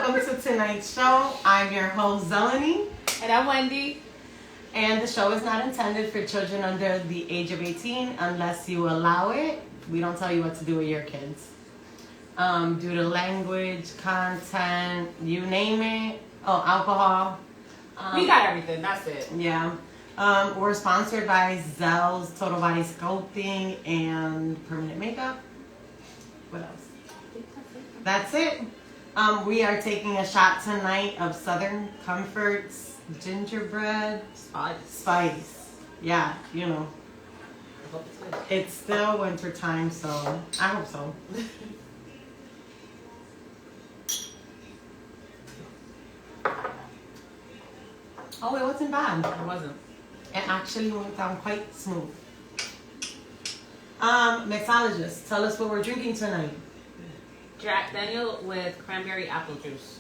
welcome to tonight's show. I'm your host, Zeleny. And I'm Wendy. And the show is not intended for children under the age of 18 unless you allow it. We don't tell you what to do with your kids. Due to language, content, you name it. Oh, alcohol. We got everything. That's it. Yeah. We're sponsored by Zell's Total Body Sculpting and Permanent Makeup. What else? That's it. We are taking a shot tonight of Southern Comfort's gingerbread spice. Yeah, you know. I hope it's good. It's still winter time, so I hope so. Oh, it wasn't bad. It wasn't. It actually went down quite smooth. Mixologist, tell us what we're drinking tonight. Jack Daniel with cranberry apple juice.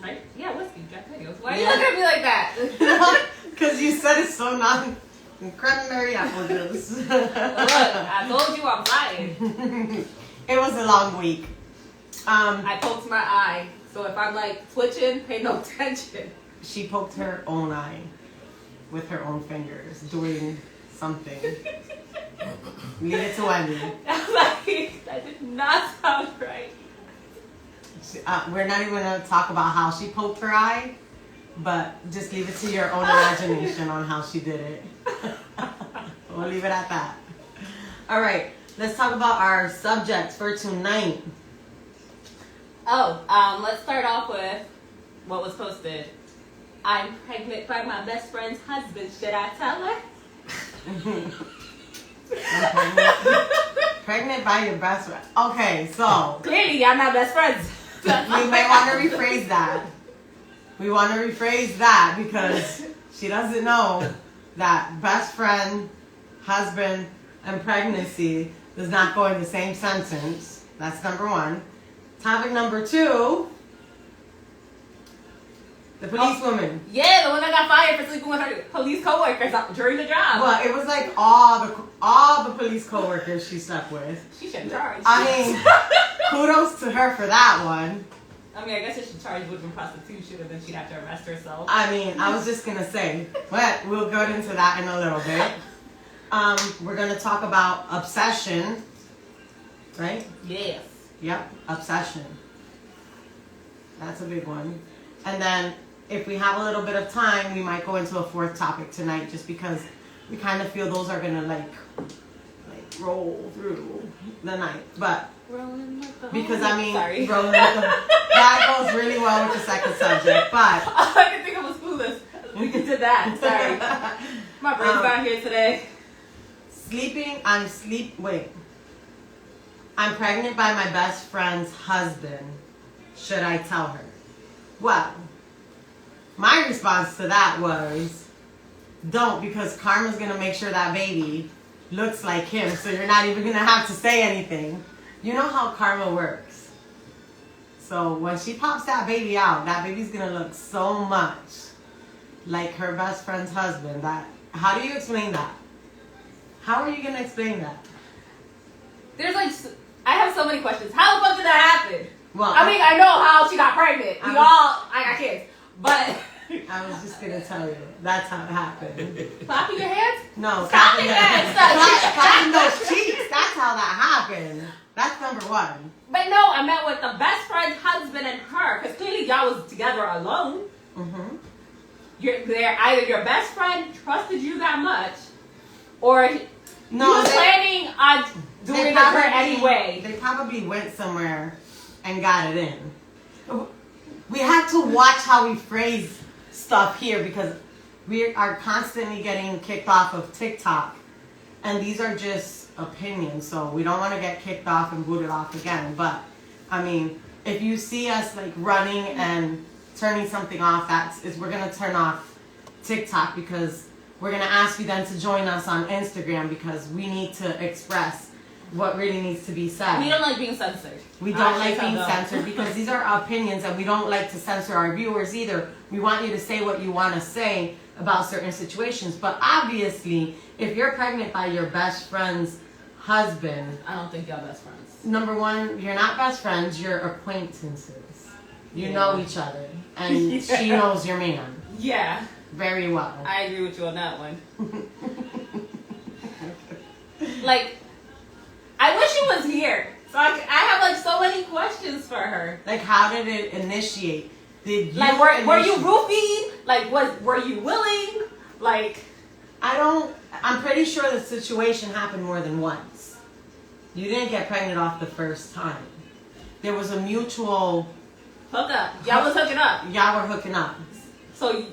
Right? Yeah, whiskey, Jack Daniels. Why are you Yeah. looking at me like that? Because you said it's so cranberry apple juice. Look, I told you I'm lying. It was a long week. I poked my eye, so if I'm like twitching, pay no attention. She poked her own eye with her own fingers doing something. Leave it to Wendy. I'm like, that did not sound right. We're not even going to talk about how she poked her eye, but just leave it to your own imagination on how she did it. We'll leave it at that. All right, let's talk about our subjects for tonight. Let's start off with what was posted. I'm pregnant by my best friend's husband. Should I tell her? Pregnant by your best friend. Okay, so Clearly, y'all not best friends. we may want to rephrase that. We want to rephrase that because she doesn't know that best friend, husband, and pregnancy does not go in the same sentence. That's number one. Topic number two, the policewoman. Yeah, the one that got fired for sleeping with her police coworkers during the job. Well, it was like all the police coworkers she slept with. She should charge. I mean, kudos to her for that one. I mean, I guess if she charged with prostitution, and then she'd have to arrest herself. I mean, I was just gonna say, but we'll go into that in a little bit. We're gonna talk about obsession, right? Yes. Yep, obsession. That's a big one. And then, if we have a little bit of time, we might go into a fourth topic tonight, just because we kind of feel those are gonna like roll through the night. But because I mean, Sorry. rolling with the, that goes really well with the second subject. But I didn't think I was clueless. We can do that. Sorry, my brain's not here today. I'm pregnant by my best friend's husband. Should I tell her? Well, my response to that was, don't, because karma's going to make sure that baby looks like him, so you're not even going to have to say anything. You know how karma works. So when she pops that baby out, that baby's going to look so much like her best friend's husband. How do you explain that? How are you going to explain that? I have so many questions. How the fuck did that happen? Well, I mean, I know how she got pregnant. I got kids. But I was just going to tell you. That's how it happened. clapping your hands? No, Clapping your hands. clapping those cheeks. That's how that happened. That's number one. But no, I meant with the best friend's husband and her. Because clearly y'all was together alone. Mm-hmm. Either your best friend trusted you that much, or No, you was planning on doing it her anyway. They probably went somewhere and got it in. We have to watch how we phrase stuff here because we are constantly getting kicked off of TikTok. And these are just opinions, so we don't want to get kicked off and booted off again. But, I mean, if you see us like running and turning something off, we're going to turn off TikTok because we're going to ask you then to join us on Instagram because we need to express what really needs to be said. We don't like being censored. We don't like being censored because these are our opinions and we don't like to censor our viewers either. We want you to say what you want to say about certain situations. But obviously, if you're pregnant by your best friend's husband... I don't think y'all best friends. Number one, you're not best friends, you're acquaintances. You know each other. And she knows your man. Yeah. Very well. I agree with you on that one. Like, I wish she was here. So I have like so many questions for her. Like, how did it initiate? Did you like were you roofied? Like, were you willing? Like, I'm pretty sure the situation happened more than once. You didn't get pregnant off the first time. There was a mutual hook up. Y'all was hooking up. Y'all were hooking up. So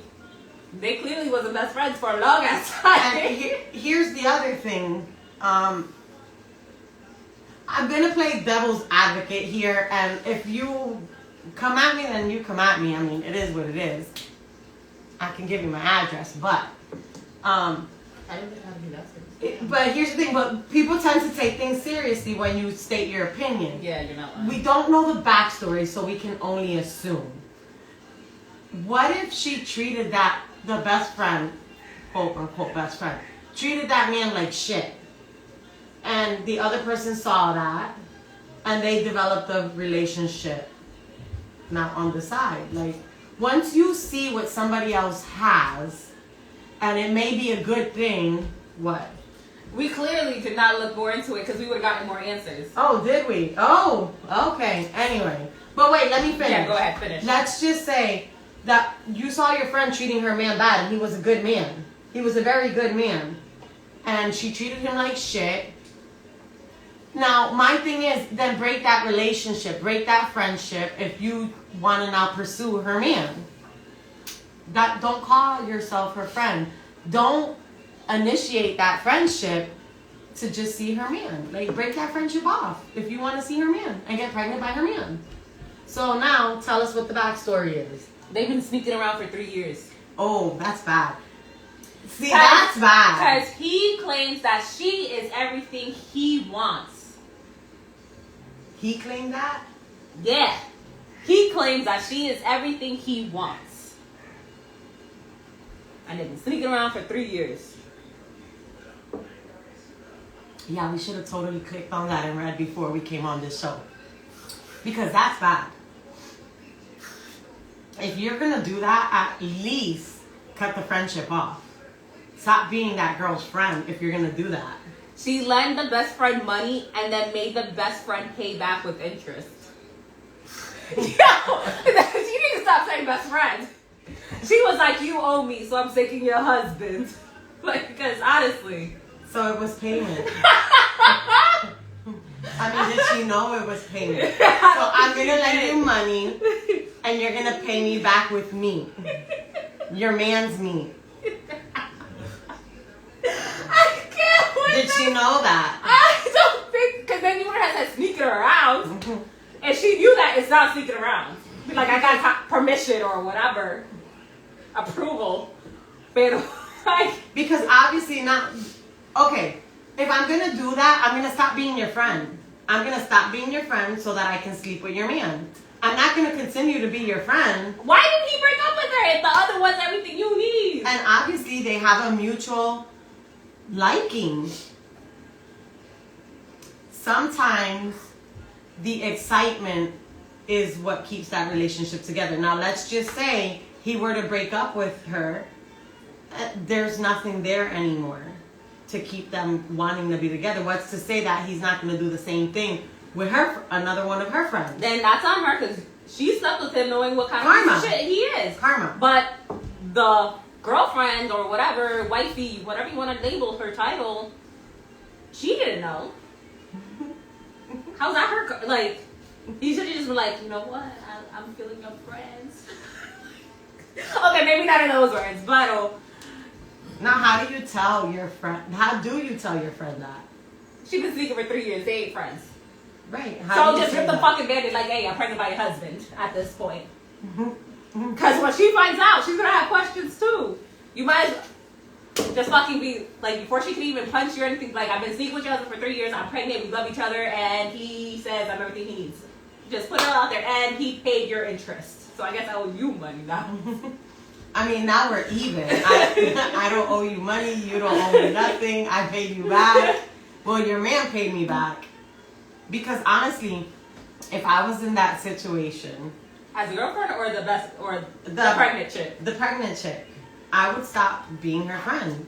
they clearly wasn't best friends for a long ass time. And here's the other thing. I'm gonna play devil's advocate here, and if you come at me, then you come at me. I mean, it is what it is. I can give you my address, but I don't think I'd be that serious. But here's the thing, but people tend to take things seriously when you state your opinion. Yeah, you're not lying. We don't know the backstory, so we can only assume. What if she treated the best friend, quote unquote best friend, treated that man like shit? And the other person saw that, and they developed a relationship now on the side. Like, once you see what somebody else has, and it may be a good thing, what? We clearly did not look more into it because we would have gotten more answers. Oh, did we? Oh, okay. Anyway. But wait, let me finish. Yeah, go ahead, finish. Let's just say that you saw your friend treating her man bad, and he was a good man. He was a very good man. And she treated him like shit. Now, my thing is, then break that relationship, break that friendship if you want to now pursue her man. Don't call yourself her friend. Don't initiate that friendship to just see her man. Like, break that friendship off if you want to see her man and get pregnant by her man. So now, tell us what the backstory is. They've been sneaking around for 3 years. Oh, that's bad. See, that's bad. Because he claims that she is everything he wants. He claimed that? Yeah. He claims that she is everything he wants. And they've been sneaking around for 3 years. Yeah, we should have totally clicked on that and read before we came on this show. Because that's bad. If you're going to do that, at least cut the friendship off. Stop being that girl's friend if you're going to do that. She lent the best friend money and then made the best friend pay back with interest. Yo, she need to stop saying best friend. She was like, you owe me, so I'm taking your husband. Like, because honestly. So it was payment. I mean, did she know it was payment? So I'm going to lend you money and you're going to pay me back with meat. Your man's meat. Did she know that? I don't think, because then you would have said sneaking around. And she knew that it's not sneaking around. Like, I got permission or whatever. Approval. But, like, because obviously not. Okay, if I'm going to do that, I'm going to stop being your friend. I'm going to stop being your friend so that I can sleep with your man. I'm not going to continue to be your friend. Why did he break up with her if the other one's everything you need? And obviously they have a mutual liking. Sometimes the excitement is what keeps that relationship together. Now let's just say he were to break up with her. There's nothing there anymore to keep them wanting to be together. What's to say that he's not going to do the same thing with her, another one of her friends? Then that's on her because she slept with him knowing what kind of shit he is. Karma. But the girlfriend or whatever, wifey, whatever you want to label her title, she didn't know. How's that her? Like, he should have just been like, you know what? I'm feeling your friends. Okay, maybe not in those words, but now, how do you tell your friend? How do you tell your friend that? She's been sneaking for 3 years. They ain't friends. Right. So just rip the fucking bandit like, hey, I'm pregnant by your husband at this point. Because when she finds out, she's gonna have questions too. You might just fucking be like, before she can even punch you or anything, like, I've been sneaking with your husband for 3 years, I'm pregnant, we love each other, and he says I'm everything he needs. Just put it all out there, and he paid your interest. So I guess I owe you money now. I mean, now we're even. I don't owe you money, you don't owe me nothing, I paid you back. Well, your man paid me back. Because honestly, if I was in that situation, As a girlfriend or the best or the pregnant chick? The pregnant chick. I would stop being her friend.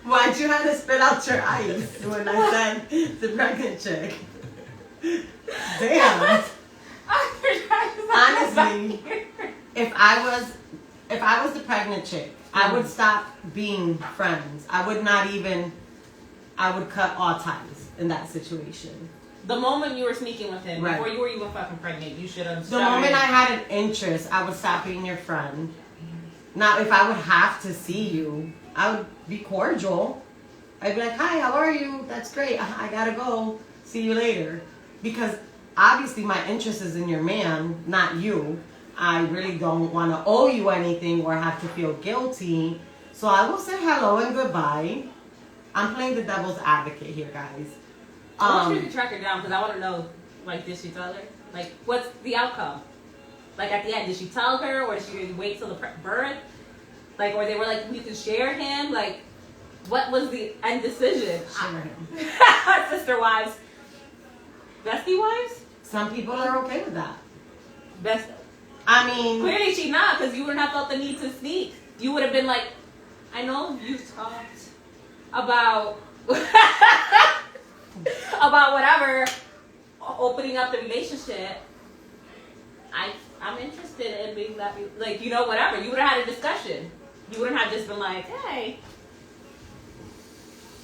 Why'd you have to spit out your ice when I said the pregnant chick? Damn. Honestly, if I was the pregnant chick, I would stop being friends. I would cut all ties in that situation. The moment you were sneaking with him, right. Before you were even fucking pregnant, you should have. The moment I had an interest, I would stop being your friend. Now, if I would have to see you, I would be cordial. I'd be like, "Hi, how are you? That's great. I gotta go. See you later." Because obviously my interest is in your man, not you. I really don't want to owe you anything or have to feel guilty. So I will say hello and goodbye. I'm playing the devil's advocate here, guys. I want you to track her down because I want to know, like, did she tell her? Like, what's the outcome? Like, at the end, did she tell her or did she wait till the birth? Like, or they were like, you can share him? Like, what was the end decision? Share him. Sister wives. Bestie wives? Some people are okay with that. Best. I mean, clearly she not, because you wouldn't have felt the need to sneak. You would have been like, I know you talked about about whatever, opening up the relationship. I'm interested in being that, like, you know, whatever. You would have had a discussion. You wouldn't have just been like, hey.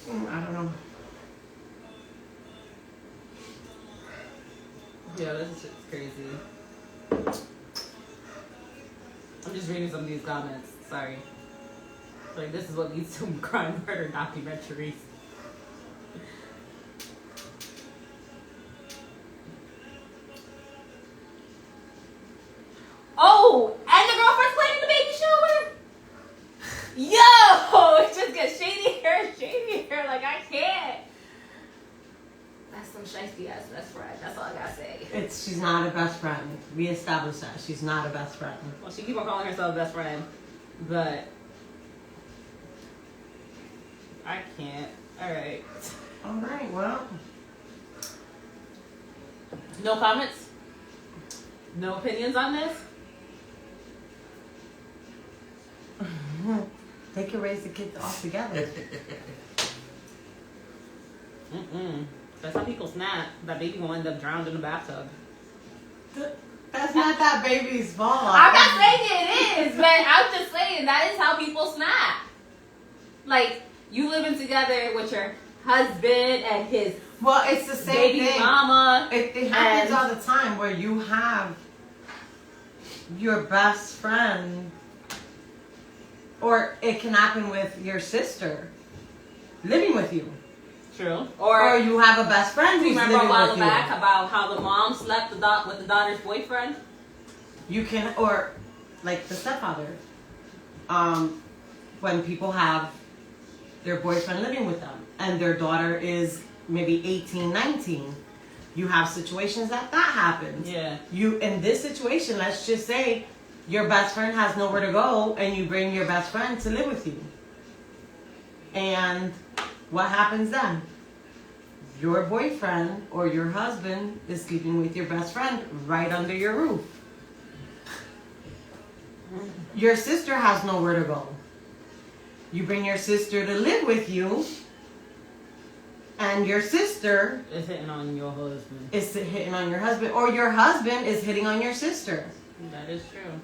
I don't know. Yeah, this shit's crazy. I'm just reading some of these comments. Sorry. Like, this is what leads to crime murder documentaries. Oh, and the girlfriend's planning the baby shower? Yo! It just gets shadier and shadier. Like, I can't. That's some shiesty ass best friend. That's all I gotta say. She's not a best friend. We established that. She's not a best friend. Well, she keep on calling herself a best friend. But I can't. Alright. Alright, well. No comments? No opinions on this? They can raise the kids all together. That's how people snap. That baby will end up drowned in the bathtub. That's not that baby's fault. I'm not saying it is, but I'm just saying that is how people snap. Like, you living together with your husband and his it's the same baby thing. mama. It happens all the time where you have your best friend, or it can happen with your sister living with you. True. Or you have a best friend who's living with you. Remember a while back about how the mom slept with the daughter's boyfriend? You can, or like the stepfather. When people have their boyfriend living with them and their daughter is maybe 18, 19. You have situations that happens. Yeah. In this situation, let's just say your best friend has nowhere to go and you bring your best friend to live with you. And what happens then? Your boyfriend or your husband is sleeping with your best friend right under your roof. Your sister has nowhere to go. You bring your sister to live with you, and your sister is hitting on your husband. Is hitting on your husband, or your husband is hitting on your sister. That is true.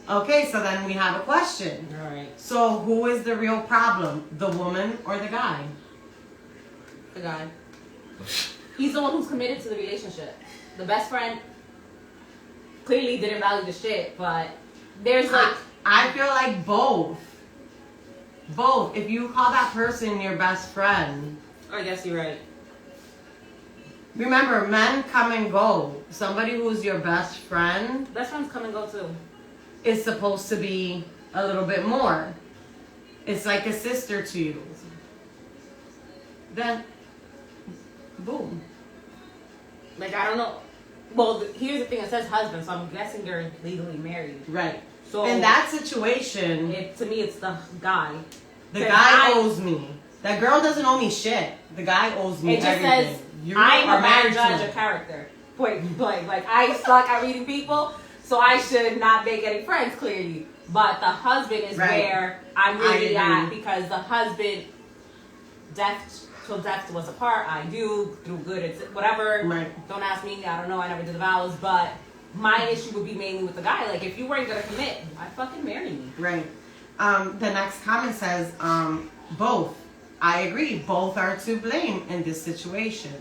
Okay, so then we have a question. All right. So who is the real problem, the woman or the guy? The guy. He's the one who's committed to the relationship. The best friend clearly didn't value the shit, but there's like... I feel like both. Both. If you call that person your best friend... I guess you're right. Remember, men come and go. Somebody who's your best friend... Best friends come and go too. Is supposed to be a little bit more. It's like a sister to you. Then, boom. Like, I don't know. Well, here's the thing. It says husband, so I'm guessing they're legally married. Right. So in that situation... to me, it's the guy. The guy owes me. That girl doesn't owe me shit. The guy owes me everything. It just says I'm a bad judge of character. Point blank. Like, I suck at reading people, so I should not make any friends, clearly. But the husband is where I'm really at, because the husband, death till death do us apart. I do, through good, it's whatever. Right. Don't ask me. I don't know. I never did the vows. But my issue would be mainly with the guy. Like, if you weren't going to commit, I'd fucking marry me. Right. The next comment says, both. I agree. Both are to blame in this situation.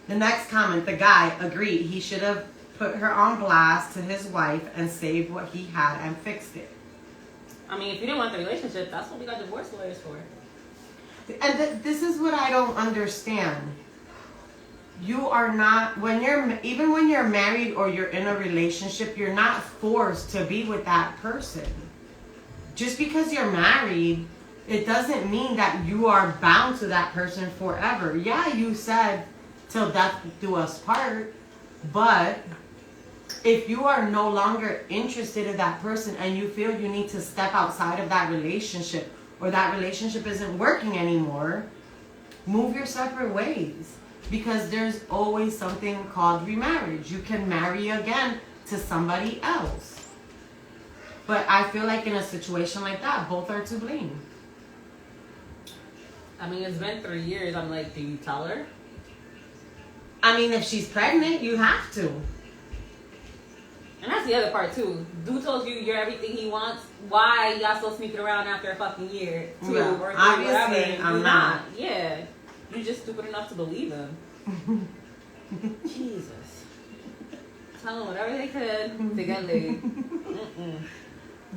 The next comment, the guy agreed. He should have put her on blast to his wife and saved what he had and fixed it. I mean, if you didn't want the relationship, that's what we got divorce lawyers for. And this is what I don't understand. You are not, even when you're married or you're in a relationship, you're not forced to be with that person. Just because you're married, it doesn't mean that you are bound to that person forever. Yeah, you said till death do us part, but if you are no longer interested in that person and you feel you need to step outside of that relationship, or that relationship isn't working anymore, move your separate ways. Because there's always something called remarriage. You can marry again to somebody else. But I feel like in a situation like that, both are to blame. I mean, it's been 3 years. I'm like, do you tell her? I mean, if she's pregnant, you have to. And that's the other part, too. Dude told you you're everything he wants. Why y'all still sneaking around after a fucking year? 2 Yeah. or 3, Obviously, whatever. I'm not. Yeah. You're just stupid enough to believe him. Jesus. Tell them whatever they could to get laid.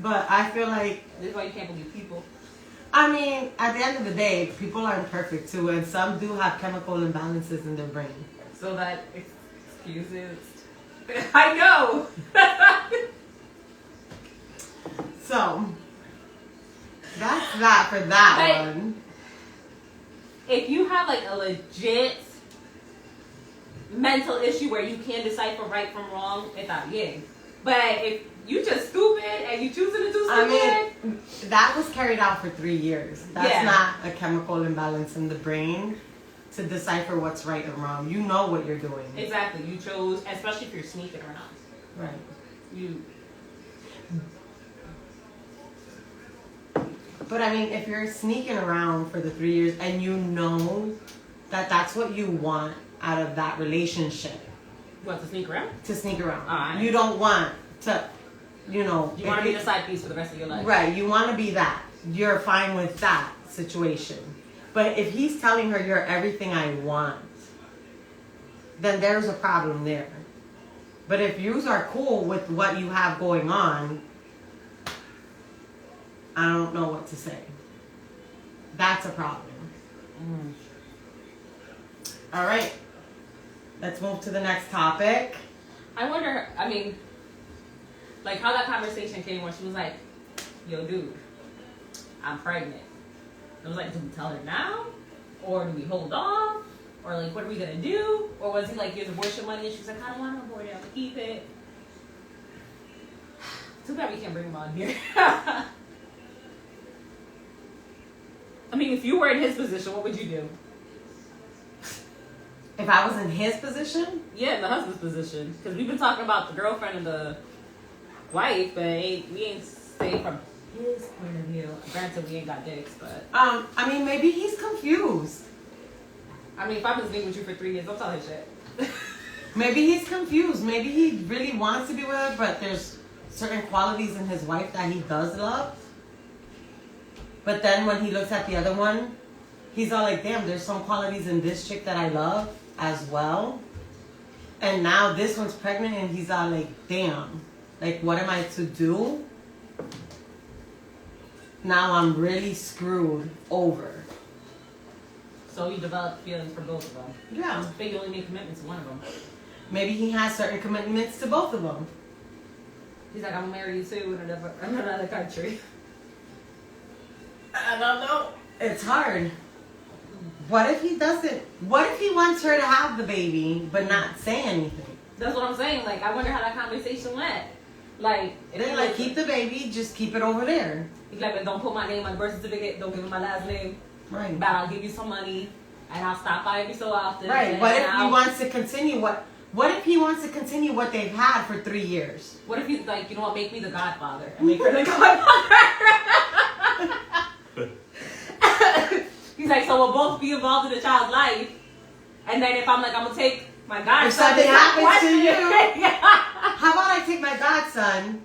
But I feel like... This is why you can't believe people. I mean, at the end of the day, people aren't perfect, too. And some do have chemical imbalances in their brain. So that excuses... I know! So, that's that for that one. If you have like a legit mental issue where you can't decipher right from wrong, it's not gay. But if you just stupid and you choosing to do stupid, I mean, that was carried out for 3 years. That's not a chemical imbalance in the brain to decipher what's right and wrong. You know what you're doing. Exactly. You chose, especially if you're sneaking around. Right. But I mean, if you're sneaking around for the 3 years and you know that that's what you want out of that relationship. What, to sneak around? To sneak around. Right. You don't want to, you know. You want to be the side piece for the rest of your life. Right. You want to be that. You're fine with that situation. But if he's telling her you're everything I want, then there's a problem there. But if yous are cool with what you have going on, I don't know what to say. That's a problem. All right. Let's move to the next topic. I wonder, I mean, like how that conversation came where she was like, yo, dude, I'm pregnant. I was like, do we tell her now? Or do we hold off? Or like, what are we going to do? Or was he like, here's abortion money? And she's like, I don't want to abort it. I'm going to keep it. Too bad we can't bring him on here. I mean, if you were in his position, what would you do? If I was in his position? Yeah, in the husband's position. Because we've been talking about the girlfriend and the wife, but we ain't staying from his point of view. Granted, we ain't got dicks, but... I mean, maybe he's confused. I mean, if I've been sleeping with you for 3 years, don't tell him shit. Maybe he's confused. Maybe he really wants to be with her, but there's certain qualities in his wife that he does love. But then when he looks at the other one, he's all like, damn, there's some qualities in this chick that I love as well. And now this one's pregnant and he's all like, damn, like what am I to do? Now I'm really screwed over. So you developed feelings for both of them. Yeah. I think you only made commitments to one of them. Maybe he has certain commitments to both of them. He's like, I'm married you too in another country. I don't know. It's hard. What if he doesn't? What if he wants her to have the baby but not say anything? That's what I'm saying. Like, I wonder how that conversation went. Like, Then like keep the baby, just keep it over there. He's like, but don't put my name on the birth certificate. Don't give him my last name. Right. But I'll give you some money. And I'll stop by every so often. Right. What if he wants to continue what if he wants to continue what they've had for 3 years? What if he's like, you know what, make me the godfather and make her the godmother? He's like, so we'll both be involved in the child's life. And then if I'm like, I'm gonna take my godson. If something happens to you, yeah. How about I take my godson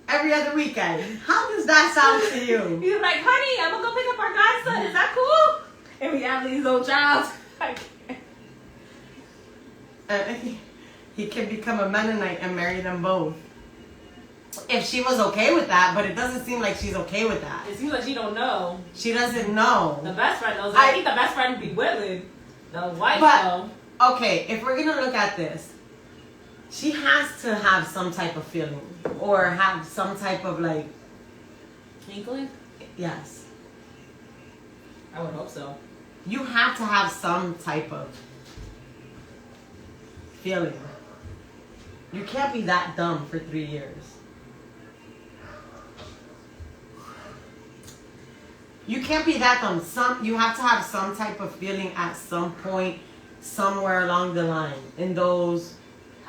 every other weekend? How does that sound to you? He's like, honey, I'm gonna go pick up our godson. Is that cool? And we have these old child. He can become a Mennonite and marry them both. If she was okay with that, but it doesn't seem like she's okay with that. It seems like she don't know. She doesn't know. The best friend knows. I think the best friend would be willing. The wife though. Okay, if we're gonna look at this, she has to have some type of feeling or have some type of like inkling. Yes. I would hope so. You have to have some type of feeling. You can't be that dumb for 3 years. You can't be that dumb. You have to have some type of feeling at some point, somewhere along the line. In those,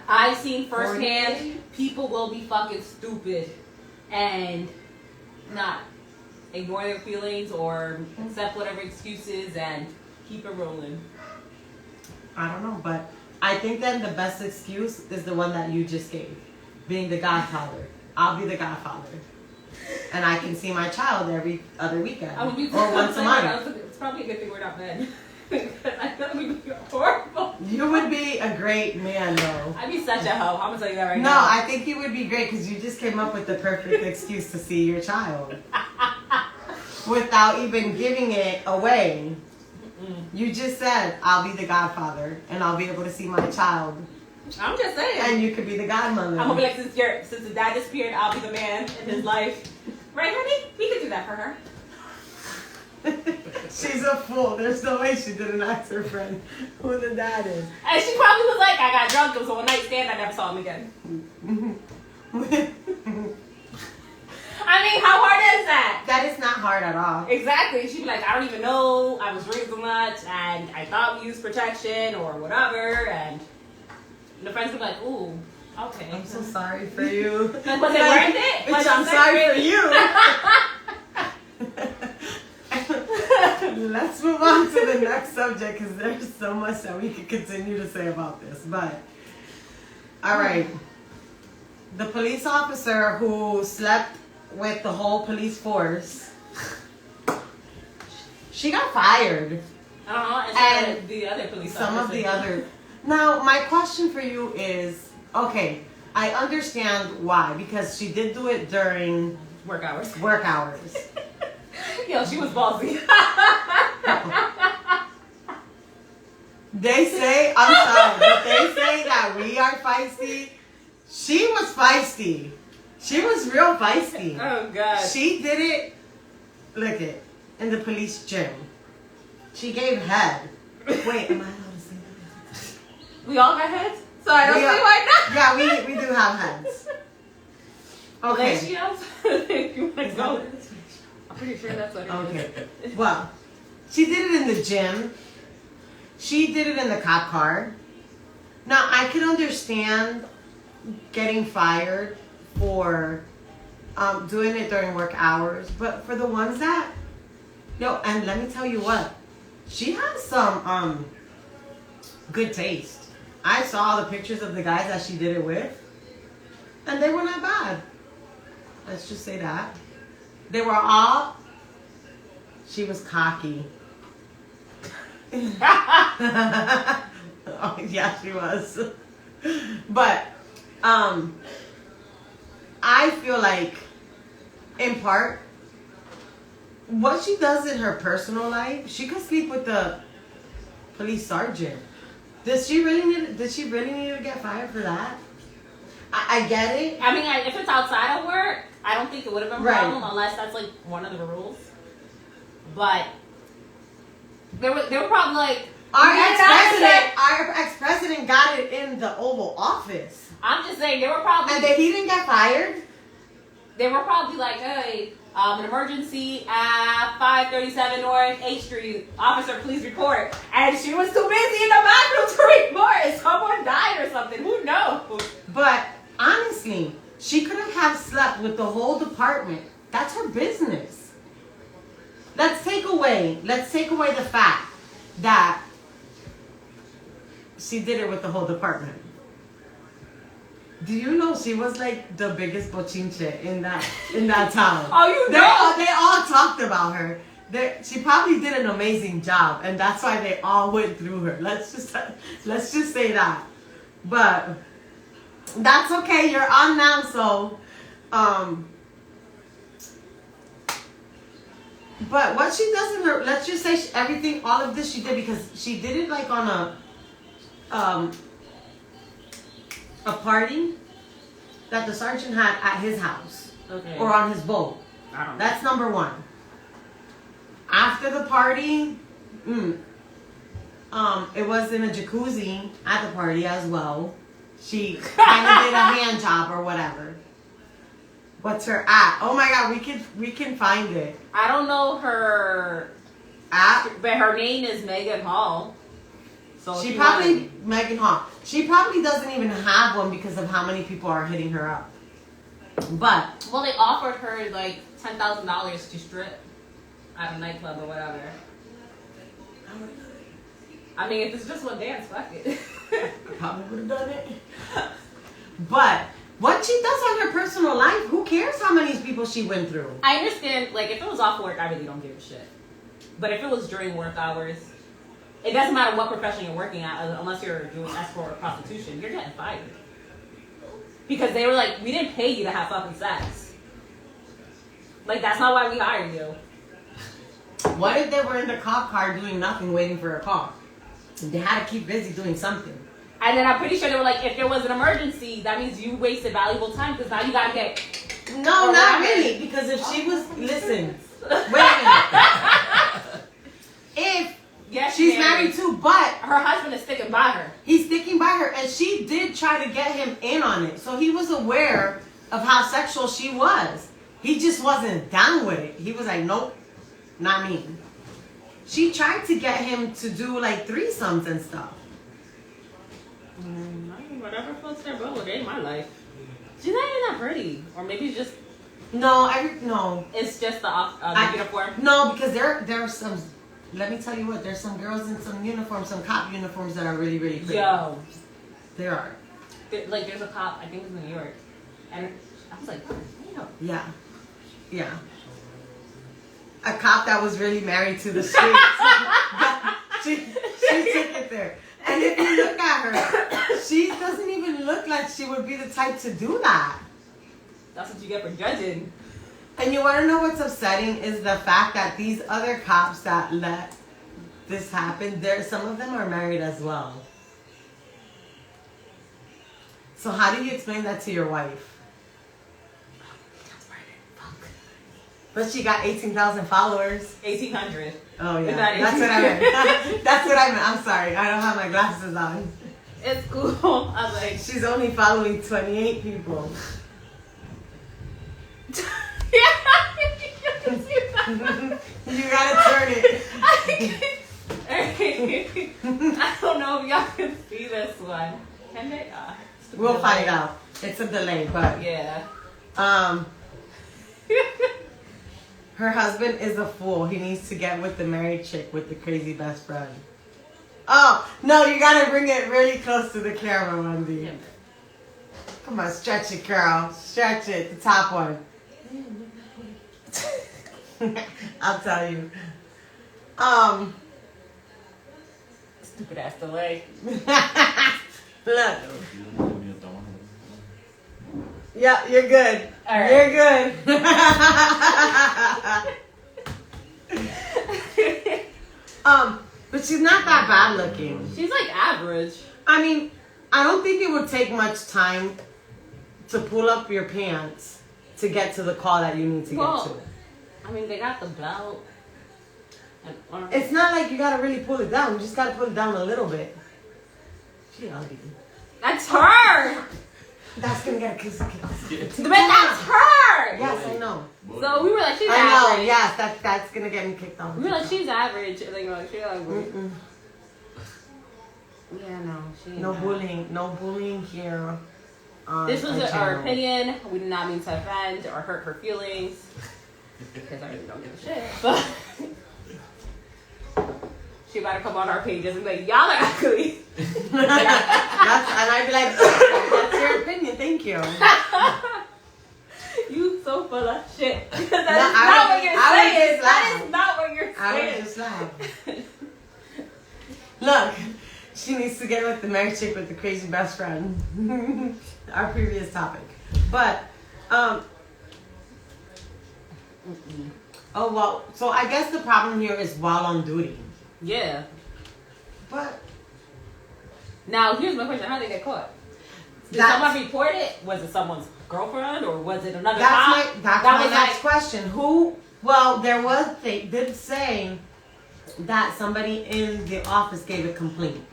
I've seen firsthand, people will be fucking stupid and not ignore their feelings or accept whatever excuses and keep it rolling. I don't know, but I think then the best excuse is the one that you just gave, being the godfather. I'll be the godfather. And I can see my child every other weekend. Or once a month. It's probably a good thing we're not men. I feel like we'd be horrible. You would be a great man, though. I'd be such a hoe. I'm going to tell you that right now. now. No, I think you would be great because you just came up with the perfect excuse to see your child. Without even giving it away. You just said, I'll be the godfather and I'll be able to see my child. I'm just saying. And you could be the godmother. I'm going to be like, since the dad disappeared, I'll be the man in his life. Right, honey? We could do that for her. She's a fool. There's no way she didn't ask her friend who the dad is. And she probably was like, I got drunk. It was a one-night stand. I never saw him again. I mean, how hard is that? That is not hard at all. Exactly. She'd be like, I don't even know. I was raised so much, and I thought we used protection or whatever. And the friends would be like, ooh, okay. I'm so sorry for you. Was it worth it? Bitch, I'm sorry for you. Let's move on to the next subject because there's so much that we could continue to say about this. But, all right. The police officer who slept with the whole police force, she got fired. And the other police officers. Some of the other. Now, my question for you is, okay, I understand why, because she did do it during work hours. Yo, she was ballsy. They say, I'm sorry, but they say that we are feisty. She was feisty. She was real feisty. Oh, God. She did it, look it, in the police gym. She gave head. Wait, am I allowed to say that? We all got heads? So I don't see why not. Yeah, we do have heads. Okay. You want to go? I'm pretty sure that's what it is. Okay. Well, she did it in the gym. She did it in the cop car. Now, I can understand getting fired for doing it during work hours, but for the ones that, and let me tell you what, she has some good taste. I saw the pictures of the guys that she did it with, and they were not bad. Let's just say that. They were all, she was cocky. Oh, yeah, she was. But, I feel like, in part, what she does in her personal life, she could sleep with the police sergeant. Did she really need to get fired for that? I get it. I mean, if it's outside of work, I don't think it would have been a problem unless that's like one of the rules. But they were probably like, our ex-president got it in the Oval Office. I'm just saying they were probably, and then he didn't get fired. They were probably like, hey, An emergency at 537 North H Street. Officer, please report. And she was too busy in the bathroom to report. Someone died or something. Who knows? But honestly, she could have slept with the whole department. That's her business. Let's take away the fact that she did it with the whole department. Do you know she was like the biggest bochinche in that town? Oh, you know? They all talked about her. She probably did an amazing job, and that's why they all went through her. Let's just say that. But that's okay. You're on now, so But what she does in her, let's just say everything, all of this she did because she did it like on a party that the sergeant had at his house, okay, or on his boat. I don't know. That's number one. After the party, it was in a jacuzzi at the party as well. She kind of did a hand job or whatever. What's her at? Oh my God, we can find it. I don't know her At? but her name is Megan Hall. So She probably Megan Hall. She probably doesn't even have one because of how many people are hitting her up. But well, they offered her like $10,000 to strip at a nightclub or whatever. I mean, if it's just one dance, fuck it. I probably would have done it. But what she does on her personal life, who cares how many people she went through? I understand, like, if it was off work, I really don't give a shit. But if it was during work hours, it doesn't matter what profession you're working at, unless you're doing escort or prostitution, you're getting fired. Because they were like, we didn't pay you to have fucking sex. Like, that's not why we hired you. What if they were in the cop car doing nothing, waiting for a call? They had to keep busy doing something. And then I'm pretty sure they were like, if there was an emergency, that means you wasted valuable time because now you gotta get. No, not really. Because if she was, listen, wait a minute. If Yes, she's married too, but her husband is sticking by her. he's sticking by her, and she did try to get him in on it. So he was aware of how sexual she was. He just wasn't down with it. He was like, nope, not me. She tried to get him to do like threesomes and stuff. Whatever floats their boat, it ain't my life. She's not even that pretty, or maybe it's just No. it's just the uniform. No, because there are some. Let me tell you what. There's some girls in some uniforms, some cop uniforms that are really, really pretty. Yo, There are. there's a cop. I think it's in New York, and I was like, damn. Yeah. A cop that was really married to the streets. she took it there. And if you look at her, she doesn't even look like she would be the type to do that. That's what you get for judging. And you want to know what's upsetting is the fact that these other cops that let this happen, some of them are married as well. So how do you explain that to your wife? But she got 18,000 followers. 1,800. Oh yeah, that's what I meant. That's what I meant. I'm sorry, I don't have my glasses on. It's cool. I was like, She's only following 28 people. You gotta turn it. I don't know if y'all can see this one. Can they? We'll find out. It's a delay, but yeah. Her husband is a fool. He needs to get with the married chick with the crazy best friend. Oh, no, you gotta bring it really close to the camera, Wendy. Yeah. Come on, stretch it, girl. Stretch it, the top one. I'll tell you. Stupid ass delay. Look. Yeah, you're good. All right. You're good. But she's not that bad looking. She's like average. I mean, I don't think it would take much time to pull up your pants to get to the call that you need to get to. I mean, they got the belt. It's not like you gotta really pull it down. You just gotta pull it down a little bit. She ugly. That's her. That's gonna get a kiss. But that's her. her. Yes, I know. So we were like, she's I know. average. Yes, that's gonna get me kicked off. We were like, she's average. And they were like, she's average. Mm-mm. Yeah, no, she ain't No that. bullying. No bullying here. This was our our channel. opinion. We did not mean to offend or hurt her feelings. Because I really don't give a shit. But she about to come on our pages and be like, y'all are ugly. And I'd be like, that's your opinion. Thank you. You so full of shit. That is No, not what you're saying. just That is not what you're I saying. would just laugh. Look, she needs to get with the married chick with the crazy best friend. Our previous topic. But, oh, well, so I guess the problem here is while on duty. Yeah. But Now, here's my question. How did they get caught? Did That's- someone report it? Was it someone's girlfriend or was it another that's cop? my That was next like- question. They did say that somebody in the office gave a complaint.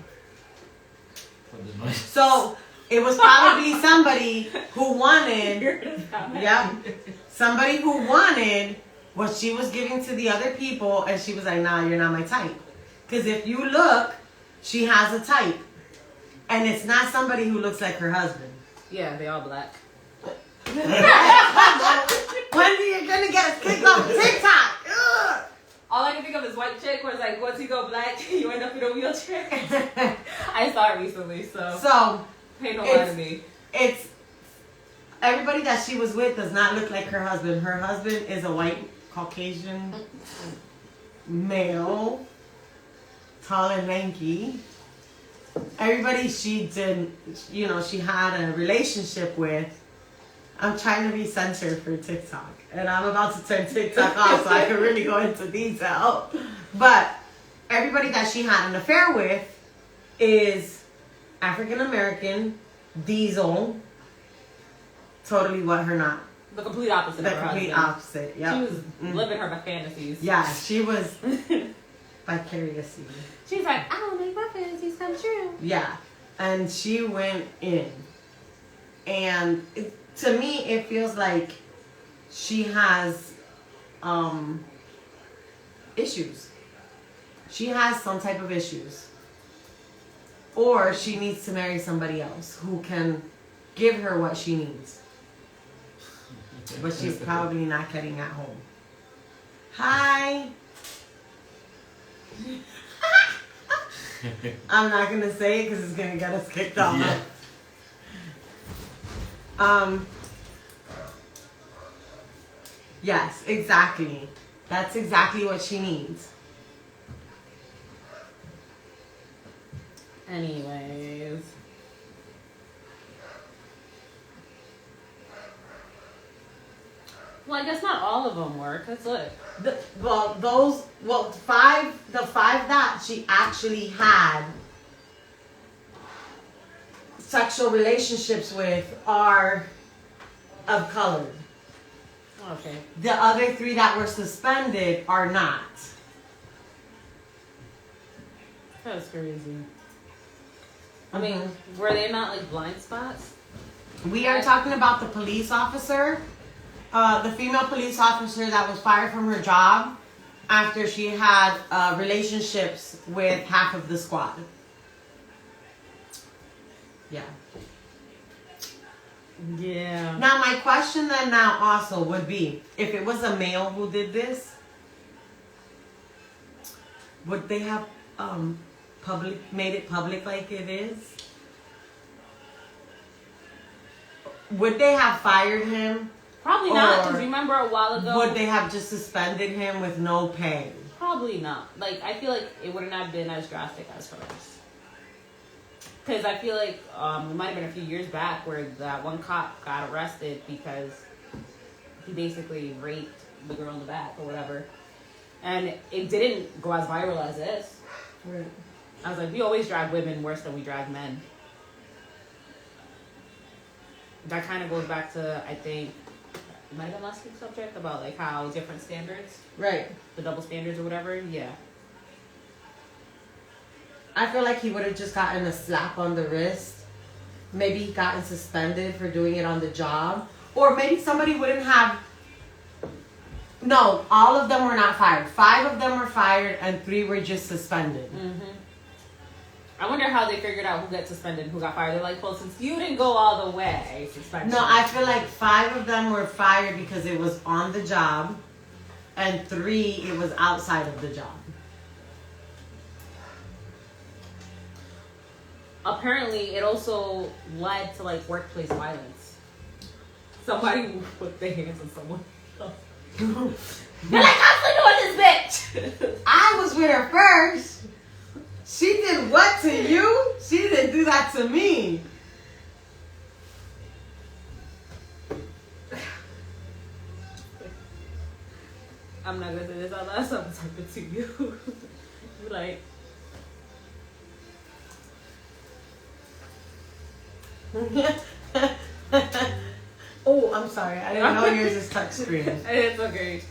So it was probably somebody who wanted, somebody who wanted what she was giving to the other people, and she was like, nah, you're not my type. Because if you look, she has a type. And it's not somebody who looks like her husband. Yeah, they all black. When are you going to get us kicked off of TikTok? Ugh. All I can think of is white chick where it's like, once you go black, you end up in a wheelchair. I saw it recently, so pay no mind to me. It's everybody that she was with does not look like her husband. Her husband is a white Caucasian male, tall and lanky. Everybody she did, she had a relationship with. I'm trying to be censored for TikTok, and I'm about to turn TikTok off so I can really go into detail. But everybody that she had an affair with is African American, diesel, totally what her not. The complete opposite The of her complete husband. opposite, yeah. She was living her fantasies. Yeah, she was vicariously. She's like, I don't make my fantasies come true. Yeah, and she went in. And to me, it feels like she has issues. She has some type of issues. Or she needs to marry somebody else who can give her what she needs. But she's probably not getting at home. Hi. I'm not going to say it because it's going to get us kicked off. Yeah. Yes, exactly. That's exactly what she needs. Anyways. Well, I guess not all of them were, because look. The five that she actually had sexual relationships with are of color. Okay. The other 3 that were suspended are not. That's crazy. I mean, were they not like blind spots? We are talking about the police officer, the female police officer that was fired from her job after she had relationships with half of the squad. Yeah. Yeah. Now my question then now also would be, if it was a male who did this, would they have made it public like it is? Would they have fired him? Probably not, Or because remember a while ago. Would they have just suspended him with no pay? Probably not. Like, I feel like it would not have been as drastic as hers. Because I feel like it might have been a few years back where that one cop got arrested because he basically raped the girl in the back or whatever. And it didn't go as viral as this. Right. I was like, we always drag women worse than we drag men. That kind of goes back to, I think, it might have been last week's subject about like how different standards, Right. the double standards or whatever. Yeah. I feel like he would have just gotten a slap on the wrist. Maybe he gotten suspended for doing it on the job. Or maybe somebody wouldn't have. No, all of them were not fired. 5 of them were fired and 3 were just suspended. I wonder how they figured out who got suspended and who got fired. They're like, well, since you didn't go all the way, suspension. No, I feel like 5 of them were fired because it was on the job, and 3 it was outside of the job. Apparently, it also led to like workplace violence. Somebody put their hands on someone. They're like, I'm doing this, bitch. I was with her first. She did what to you? She didn't do that to me. I'm not gonna say this out loud. Something's happened to you. You're like. Oh, I'm sorry. I didn't know yours is touchscreen. It's okay.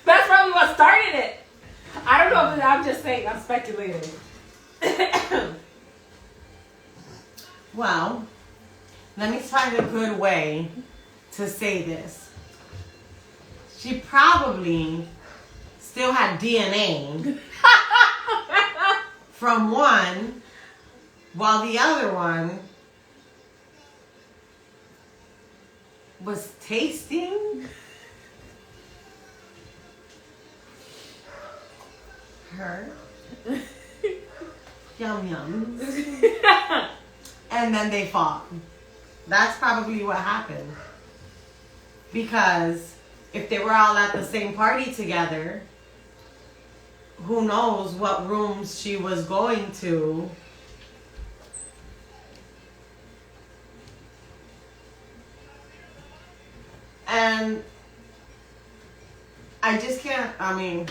That's probably what started it. I don't know, but I'm just saying. I'm speculating. Well, let me find a good way to say this. She probably still had DNA from one, while the other one was tasting her yum yums, and then they fought. That's probably what happened. Because if they were all at the same party together, who knows what rooms she was going to. And I just can't, I mean,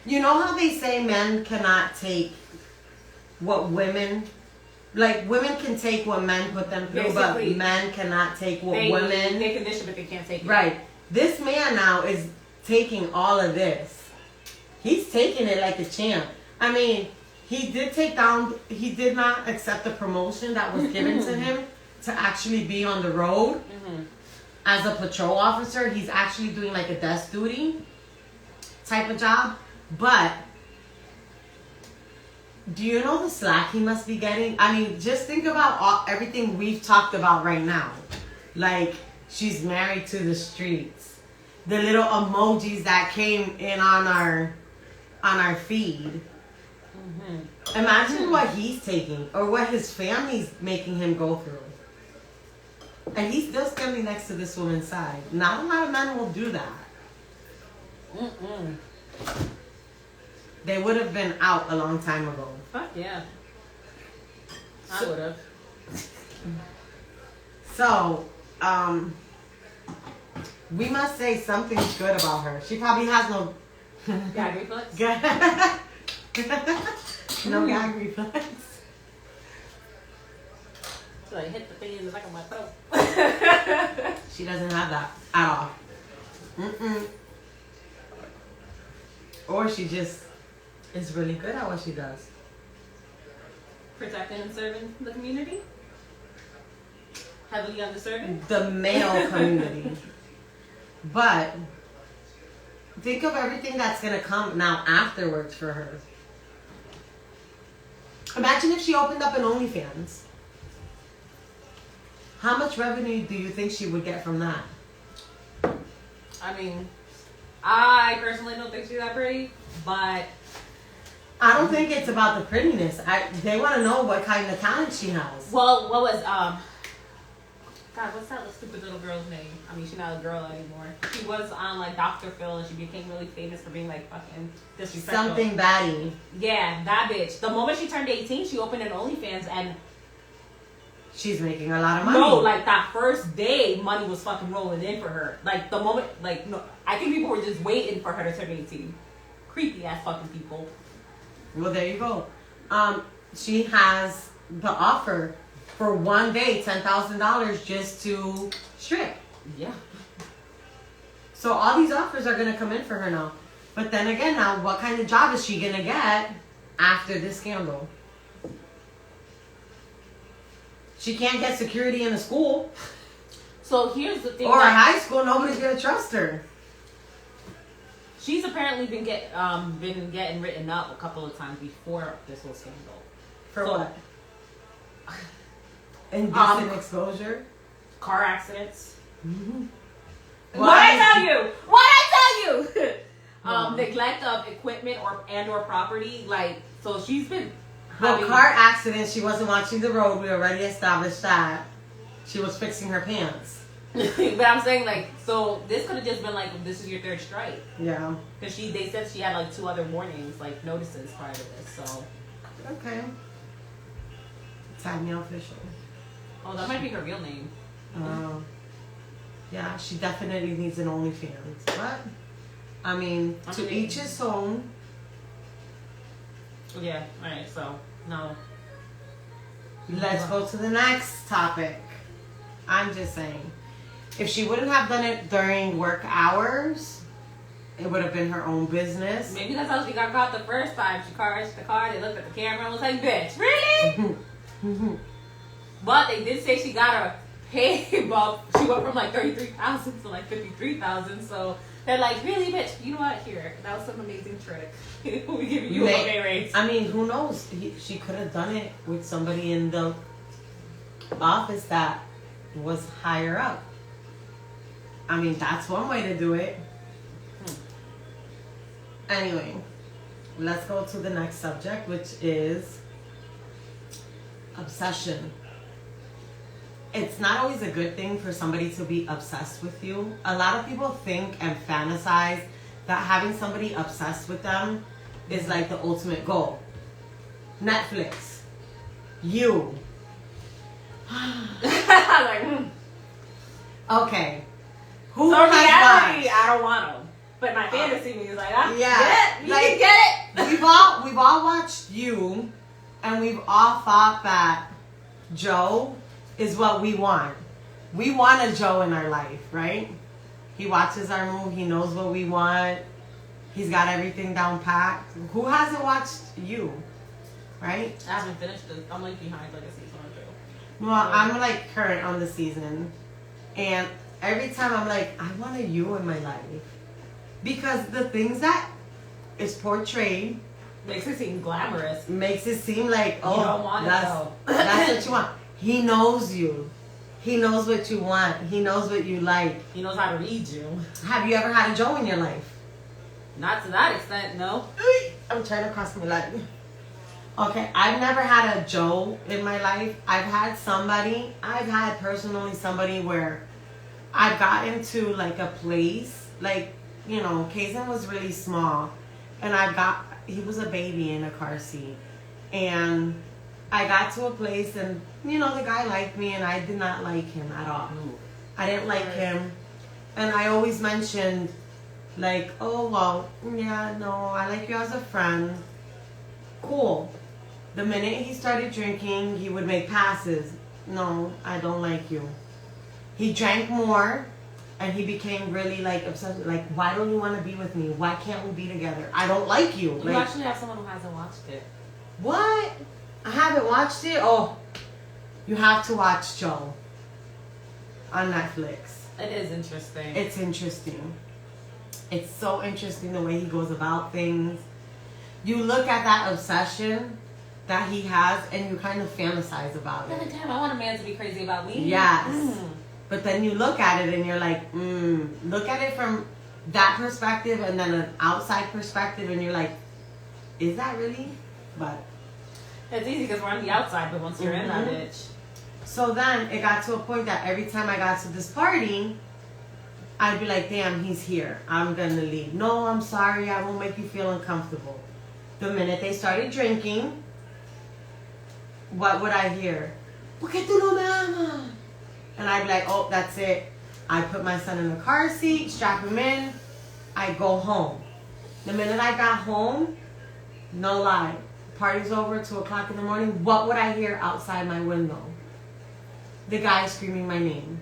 you know how they say men cannot take what women, like women can take what men put them through, Basically, but men cannot take what women. They condition, but they can't take it. Right. This man now is taking all of this. He's taking it like a champ. I mean, he did not accept the promotion that was given to him to actually be on the road as a patrol officer. He's actually doing like a desk duty type of job. But do you know the slack he must be getting? I mean, just think about everything we've talked about right now. Like, she's married to the streets. The little emojis that came in on our feed. Imagine what he's taking or what his family's making him go through. And he's still standing next to this woman's side. Not a lot of men will do that. They would have been out a long time ago. Fuck yeah. I would have. So, we must say something good about her. She probably has no Gag reflex? no gag reflex. So I hit the thing in the back of my throat. She doesn't have that at all. Or she just is really good at what she does. Protecting and serving the community? Heavily underserving? The male community. But think of everything that's going to come now afterwards for her. Imagine if she opened up an OnlyFans. How much revenue do you think she would get from that? I mean, I personally don't think she's that pretty, but I don't think it's about the prettiness. They want to know what kind of talent she has. well, what was God, what's that stupid little girl's name? I mean, she's not a girl anymore. She was on like Dr. Phil, and she became really famous for being like fucking disrespectful. Something baddie. Yeah, that bitch. The moment she turned 18, she opened an OnlyFans, and she's making a lot of money. no, like that first day, money was fucking rolling in for her. Like the moment, like no, I think people were just waiting for her to turn 18. Creepy ass fucking people. Well, there you go. She has the offer for one day, $10,000 just to strip. Yeah. So all these offers are gonna come in for her now. But then again, now what kind of job is she gonna get after this scandal? She can't get security in a school So here's the thing. or a high school. Nobody's gonna trust her. She's apparently been getting written up a couple of times before this whole scandal. For So- what? Indecent exposure. Car accidents. Mm-hmm. What I tell you? What I tell you? Neglect of equipment or property. Like, so she's been. Well, car accident. She wasn't watching the road. We already established that. She was fixing her pants. But I'm saying, like, so this could have just been like, this is your third strike. Yeah. Because they said she had like 2 other warnings, like notices prior to this. So. Okay. Tanya official. Oh, that might be her real name. Yeah, she definitely needs an OnlyFans. But I mean, to each his own. Yeah. All right. So no. Let's go to the next topic. I'm just saying, if she wouldn't have done it during work hours, it would have been her own business. Maybe that's how she got caught the first time. She crashed the car. They looked at the camera and was like, "Bitch, really?" But they did say she got a pay bump. She went from like 33,000 to like 53,000. So they're like, "Really, bitch? You know what? Here, that was some amazing trick. We give you a pay raise." I mean, who knows? She could have done it with somebody in the office that was higher up. I mean, that's one way to do it. Anyway, let's go to the next subject, which is obsession. It's not always a good thing for somebody to be obsessed with you. A lot of people think and fantasize that having somebody obsessed with them is like the ultimate goal. Netflix. You. Like, Okay. Who so has reality, watched? I don't want them. But my fantasy me is like, Yeah, get it. You like- can get it. We've all watched You, and we've all thought that Joe is what we want. We want a Joe in our life, right? He watches our movie. He knows what we want. He's got everything down packed. Who hasn't watched You, right? I haven't finished it. I'm like behind like a season or 2. Well, I'm like current on the season, and every time I'm like, I want a You in my life, because the things that is portrayed Makes it seem glamorous. makes it seem like, oh, You don't want it, that's though. that's what you want. He knows you. He knows what you want. He knows what you like. He knows how to read you. Have you ever had a Joe in your life? Not to that extent, no. I'm trying to cross my leg. Okay, I've never had a Joe in my life. I've had personally somebody where I got into like a place, like, you know, Kazan was really small, and he was a baby in a car seat, and I got to a place, and you know, the guy liked me, and I did not like him at all. I didn't like him, and I always mentioned, like, oh, well, yeah, no, I like you as a friend. Cool. The minute he started drinking, he would make passes. No, I don't like you. He drank more, and he became really, like, obsessed. Like, why don't you want to be with me? Why can't we be together? I don't like you. You Like, actually have someone who hasn't watched it. what? I haven't watched it? Oh, you have to watch Joe on Netflix. It is interesting. It's interesting. It's so interesting the way he goes about things. You look at that obsession that he has, and you kind of fantasize about Like, it. damn, I want a man to be crazy about me. Yes. But then you look at it and you're like, look at it from that perspective and then an outside perspective, and you're like, is that really? But It's easy because we're on the outside, but once you're in that bitch. so then it got to a point that every time I got to this party, I'd be like, damn, he's here. I'm going to leave. No, I'm sorry. I won't make you feel uncomfortable. The minute they started drinking, what would I hear? ¿Por qué tú no me amas? And I'd be like, oh, that's it. I put my son in the car seat, strap him in, I go home. The minute I got home, no lie, party's over, 2 o'clock in the morning, what would I hear outside my window? The guy screaming my name.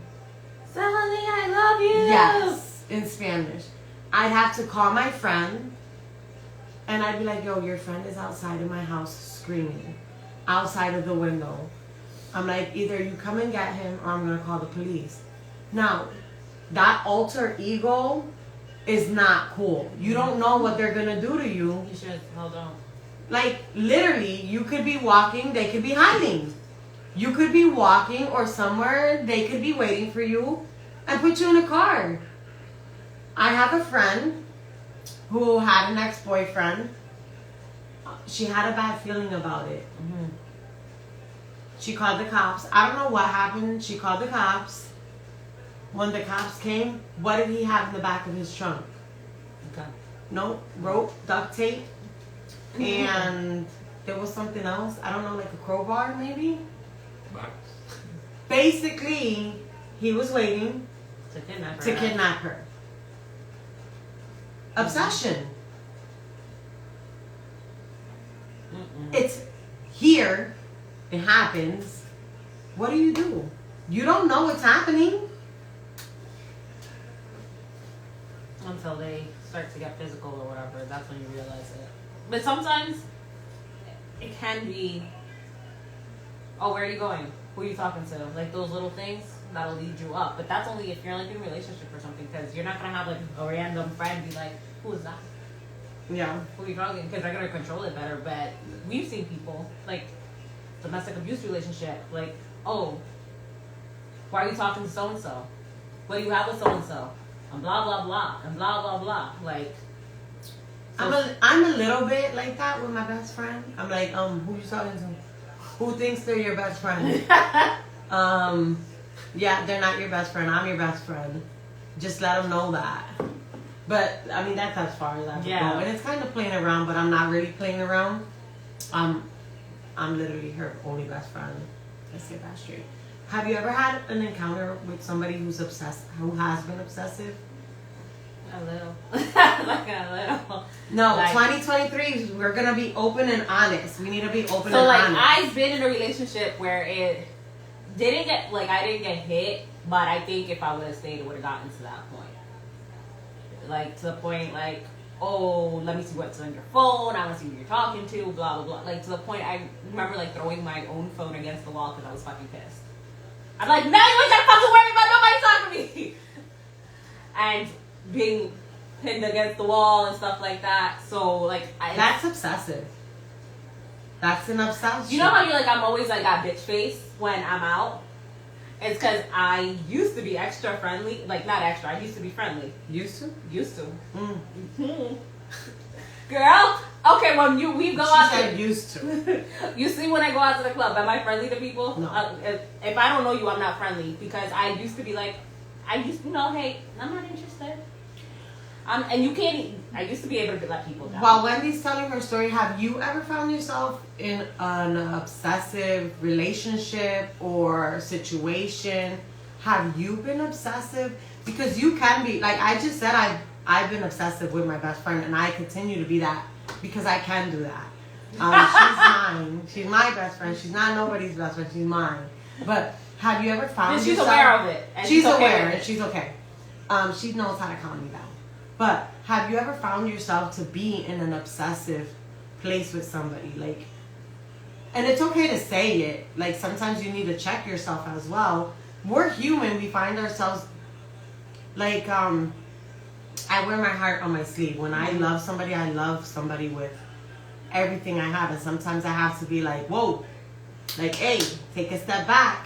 Sally, I love you. Yes. in Spanish. I'd have to call my friend, and I'd be like, yo, your friend is outside of my house screaming, outside of the window. I'm like, either you come and get him, or I'm going to call the police. Now, that alter ego is not cool. You don't know what they're going to do to you. You should hold on. Like, literally, you could be walking, they could be hiding. You could be walking or somewhere, they could be waiting for you and put you in a car. I have a friend who had an ex-boyfriend. She had a bad feeling about it. Mm-hmm. She called the cops. I don't know what happened. She called the cops. When the cops came, what did he have in the back of his trunk? Okay. No, rope, duct tape, and there was something else. I don't know, like a crowbar maybe? Basically, he was waiting to kidnap her. Obsession. It's here. It happens. What do? You don't know what's happening. Until they start to get physical or whatever. That's when you realize it. But sometimes it can be, oh, where are you going? Who are you talking to? Like those little things that'll lead you up. But that's only if you're like in a relationship or something, because you're not going to have like a random friend be like, who is that? Yeah. Who are you talking? Because they're going to control it better. But we've seen people, like domestic abuse relationship, like, oh, why are you talking to so-and-so? What do you have with so-and-so? And blah, blah, blah. And blah, blah, blah. Like, so I'm a little bit like that with my best friend. I'm like, who you talking to? Who thinks they're your best friend? Yeah, they're not your best friend. I'm your best friend. Just let them know that. But, I mean, that's as far as I can go. And it's kind of playing around, but I'm not really playing around. I'm literally her only best friend. Let's get that straight. Have you ever had an encounter with somebody who has been obsessive? A little. Like a little. No, like, 2023, we're going to be open and honest. We need to be open and honest. So, like, I've been in a relationship where it didn't get, like, I didn't get hit, but I think if I would have stayed, it would have gotten to that point. Like, to the point, like, oh, let me see what's on your phone. I want to see who you're talking to, blah, blah, blah. Like, to the point, I remember, like, throwing my own phone against the wall because I was fucking pissed. I'm like, now you ain't gotta fucking worry about nobody talking to me. And being pinned against the wall and stuff like that. So, like, that's obsessive. That's an obsession. You know how you're like, I'm always like got bitch face when I'm out? It's because I used to be extra friendly. Like, not extra, I used to be friendly. Used to? Used to. Mm-hmm. Girl, okay, when we go out. She said used to. You see when I go out to the club, am I friendly to people? No. If I don't know you, I'm not friendly. Because I used to be like, hey, I'm not interested. And you can't, I used to be able to let people down. While Wendy's telling her story, have you ever found yourself in an obsessive relationship or situation? Have you been obsessive? Because you can be, like I just said, I've been obsessive with my best friend, and I continue to be that because I can do that. She's mine. She's my best friend. She's not nobody's best friend. She's mine. But have you ever found she's yourself... aware of it. And she's okay aware, and she's okay. She knows how to calm me down. But have you ever found yourself to be in an obsessive place with somebody? Like, and it's okay to say it. Like, sometimes you need to check yourself as well. We're human. We find ourselves, like, I wear my heart on my sleeve. When I love somebody with everything I have. And sometimes I have to be like, whoa, like, hey, take a step back.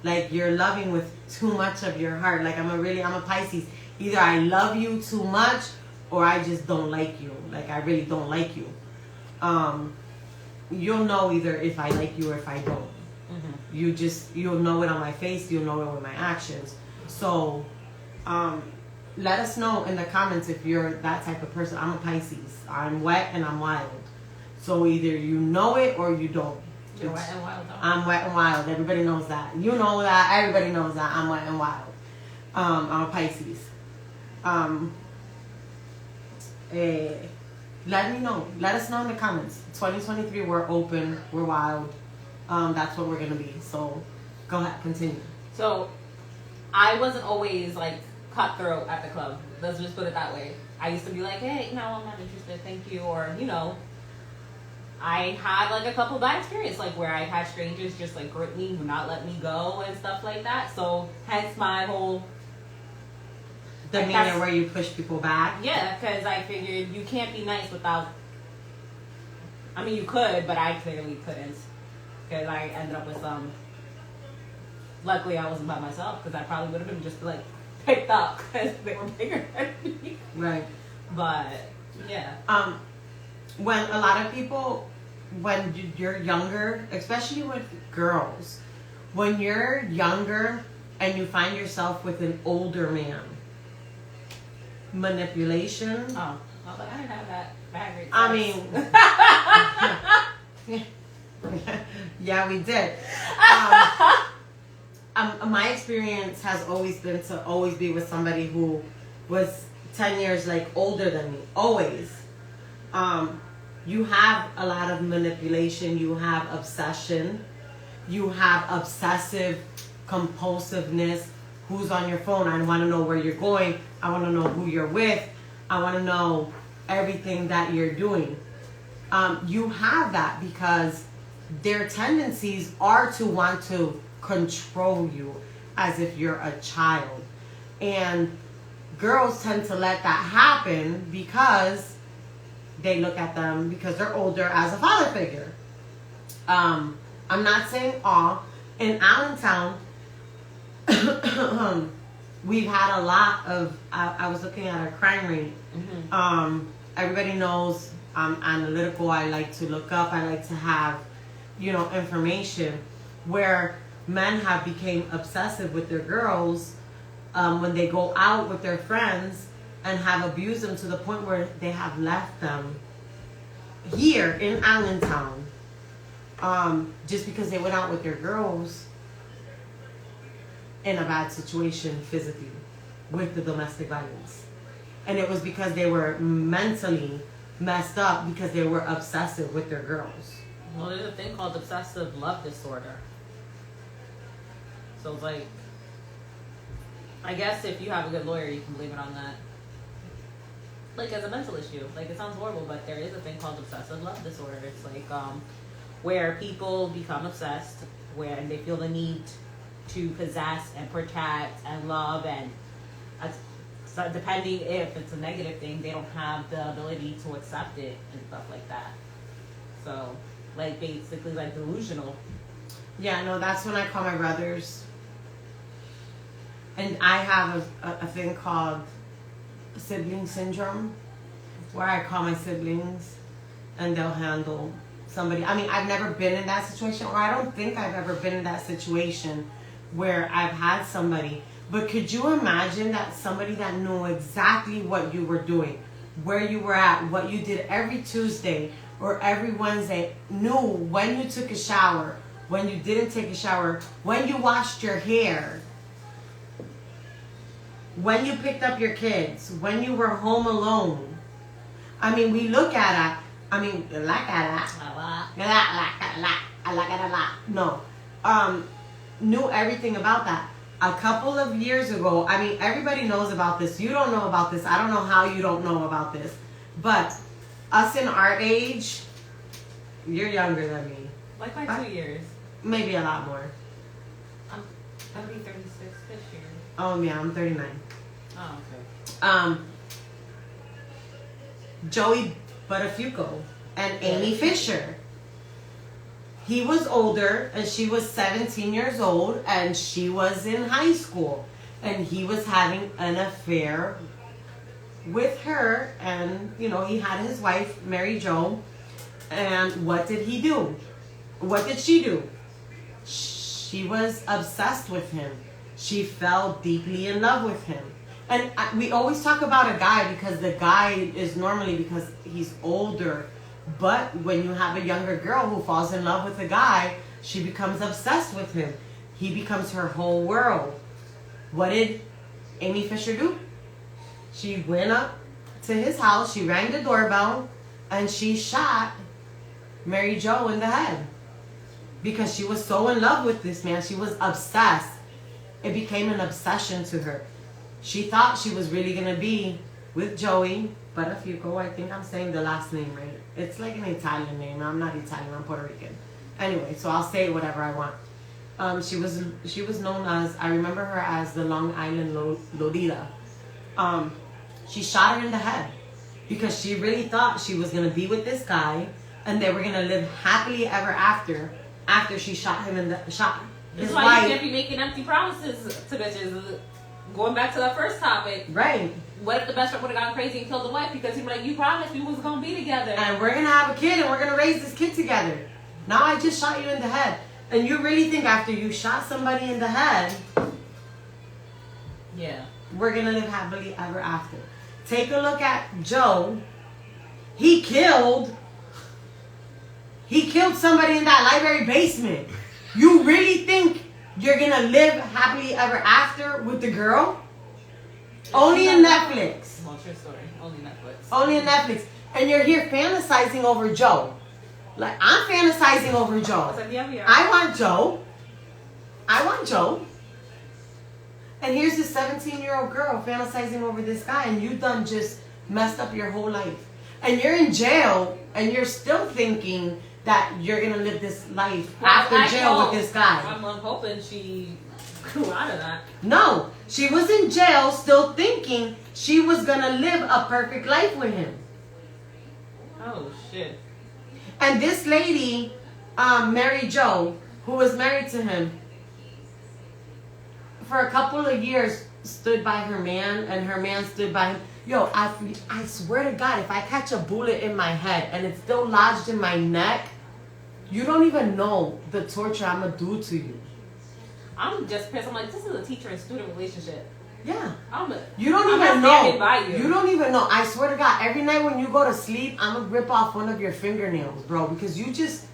Like, you're loving with too much of your heart. Like, I'm a Pisces. Either I love you too much or I just don't like you. Like, I really don't like you. You'll know either if I like you or if I don't. Mm-hmm. You'll know it on my face. You'll know it with my actions. So, let us know in the comments if you're that type of person. I'm a Pisces. I'm wet and I'm wild. So either you know it or you don't. You're wet and wild, though. I'm wet and wild. Everybody knows that. You know that. Everybody knows that. I'm wet and wild. I'm a Pisces. Let me know. Let us know in the comments. 2023, we're open. We're wild. That's what we're going to be. So, go ahead. Continue. So, I wasn't always, like, cutthroat at the club. Let's just put it that way. I used to be like, hey, no, I'm not interested, thank you. Or, you know, I had like a couple bad experiences, like where I had strangers just like grip me, would not let me go and stuff like that. So hence my whole demeanor where you push people back. Yeah, because I figured you can't be nice without. I mean, you could, but I clearly couldn't, because I ended up with some. Luckily, I wasn't by myself, because I probably would have been just like picked up because they were bigger than me. Right. But yeah. When a lot of people, when you're younger, especially with girls, when you're younger and you find yourself with an older man, manipulation. Oh, I was like, I didn't have that bad. Yeah, we did. My experience has always been to always be with somebody who was 10 years like older than me. Always. You have a lot of manipulation. You have obsession. You have obsessive compulsiveness. Who's on your phone? I want to know where you're going. I want to know who you're with. I want to know everything that you're doing. You have that because their tendencies are to want to control you as if you're a child. And girls tend to let that happen because they look at them, because they're older, as a father figure. I'm not saying all. In Allentown, we've had a lot of, I was looking at a crime rate. Mm-hmm. Everybody knows I'm analytical. I like to look up. I like to have, information where men have become obsessive with their girls when they go out with their friends and have abused them to the point where they have left them here in Allentown just because they went out with their girls in a bad situation physically with the domestic violence. And it was because they were mentally messed up because they were obsessive with their girls. Well, there's a thing called obsessive love disorder. So it's like, I guess if you have a good lawyer, you can blame it on that. Like as a mental issue. Like it sounds horrible, but there is a thing called obsessive love disorder. It's like where people become obsessed, where they feel the need to possess and protect and love, and so depending if it's a negative thing, they don't have the ability to accept it and stuff like that. So, like basically like delusional. Yeah, no, that's when I call my brothers. And I have a thing called sibling syndrome, where I call my siblings and they'll handle somebody. I mean, I've never been in that situation, or I don't think I've ever been in that situation where I've had somebody. But could you imagine that somebody that knew exactly what you were doing, where you were at, what you did every Tuesday or every Wednesday, knew when you took a shower, when you didn't take a shower, when you washed your hair, when you picked up your kids, when you were home alone? I mean, we look at it. I mean, no. Knew everything about that. A couple of years ago, I mean, everybody knows about this. You don't know about this. I don't know how you don't know about this. But us in our age, you're younger than me. Like by 2 years. Maybe a lot more. I'll be 36 this year. Oh, yeah, I'm 39. Oh, okay. Joey Buttafuoco and Amy Fisher. He was older and she was 17 years old and she was in high school. And he was having an affair with her, and, he had his wife, Mary Jo. And what did he do? What did she do? She was obsessed with him. She fell deeply in love with him. And we always talk about a guy because the guy is normally because he's older. But when you have a younger girl who falls in love with a guy, she becomes obsessed with him. He becomes her whole world. What did Amy Fisher do? She went up to his house, she rang the doorbell, and she shot Mary Jo in the head. Because she was so in love with this man. She was obsessed. It became an obsession to her. she thought she was really gonna be with Joey Buttafuoco. I think I'm saying the last name right. It's like an Italian name. I'm not Italian. I'm Puerto Rican. Anyway, so I'll say whatever I want. She was known as, I remember her as the Long Island Lolita. She shot her in the head because she really thought she was gonna be with this guy and they were gonna live happily ever after she shot him in the shot. That's why you can't be making empty promises to bitches. Going back to that first topic. Right. What if the best friend would have gone crazy and killed the wife because he was like, you promised we was gonna be together. And we're gonna have a kid and we're gonna raise this kid together. Now I just shot you in the head. And you really think after you shot somebody in the head, yeah, we're gonna live happily ever after. Take a look at Joe. He killed somebody in that library basement. You really think you're gonna live happily ever after with the girl? Only in Netflix. Well, true story. Only Netflix. Only in Netflix. And you're here fantasizing over Joe. Like, I'm fantasizing over Joe. I want Joe. And here's this 17-year-old girl fantasizing over this guy, and you done just messed up your whole life. And you're in jail, and you're still thinking that you're going to live this life after jail with this guy. I'm hoping she grew out of that. No, she was in jail still thinking she was going to live a perfect life with him. Oh, shit. And this lady, Mary Jo, who was married to him, for a couple of years stood by her man, and her man stood by him. Yo, I swear to God, if I catch a bullet in my head and it's still lodged in my neck, you don't even know the torture I'm going to do to you. I'm just pissed. I'm like, this is a teacher and student relationship. Yeah. You don't even know. You don't even know. I swear to God, every night when you go to sleep, I'm going to rip off one of your fingernails, bro, because you just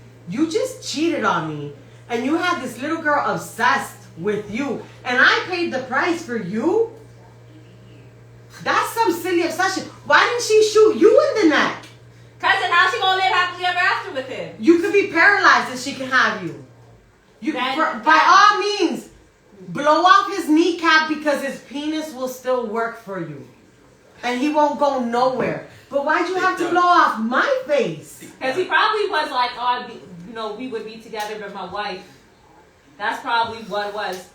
cheated on me, and you had this little girl obsessed with you, and I paid the price for you. That's some silly obsession. Why didn't she shoot you in the neck? Cause then how she gonna live happily ever after with him? You could be paralyzed and she can have you. By all means, blow off his kneecap because his penis will still work for you, and he won't go nowhere. But why'd you have to blow off my face? Because he probably was like, oh, we would be together, but my wife. That's probably what it was.